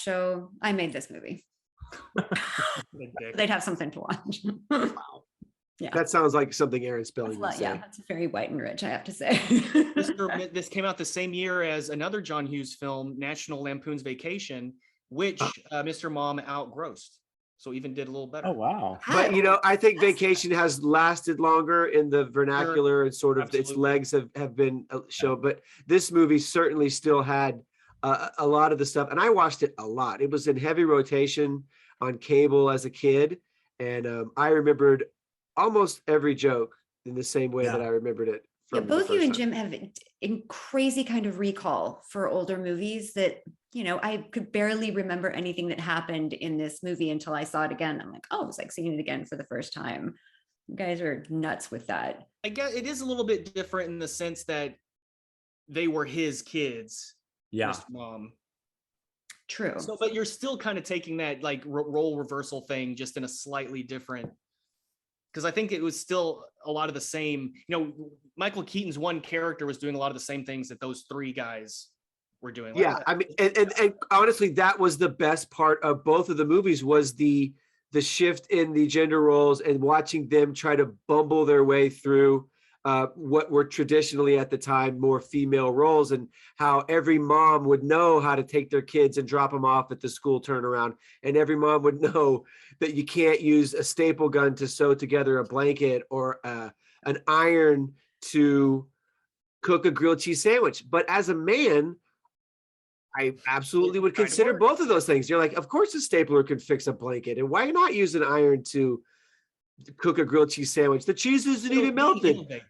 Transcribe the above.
show, I made this movie. They'd have something to watch. Wow. Yeah. That sounds like something Aaron Spelling would say. Yeah, that's very white and rich, I have to say. This came out the same year as another John Hughes film, National Lampoon's Vacation, which Mr. Mom outgrossed. So even did a little better. Oh, wow. But I think Vacation has lasted longer in the vernacular and sort of Absolutely. its legs have been shown. But this movie certainly still had a lot of the stuff. And I watched it a lot. It was in heavy rotation on cable as a kid. And I remembered almost every joke in the same way that I remembered it. Yeah, both you and Jim have a crazy kind of recall for older movies that, I could barely remember anything that happened in this movie until I saw it again. I'm like, oh, it was like seeing it again for the first time. You guys are nuts with that. I guess it is a little bit different in the sense that they were his kids. Yeah. Mr. Mom. True. So, but you're still kind of taking that like role reversal thing just in a slightly different, because I think it was still a lot of the same, Michael Keaton's one character was doing a lot of the same things that those three guys were doing. Yeah, I mean, and honestly, that was the best part of both of the movies was the shift in the gender roles and watching them try to bumble their way through what were traditionally at the time more female roles, and how every mom would know how to take their kids and drop them off at the school turnaround, and every mom would know that you can't use a staple gun to sew together a blanket or an iron to cook a grilled cheese sandwich. But as a man, I absolutely would consider both of those things. You're like, of course a stapler could fix a blanket, and why not use an iron to cook a grilled cheese sandwich? The cheese isn't even melted.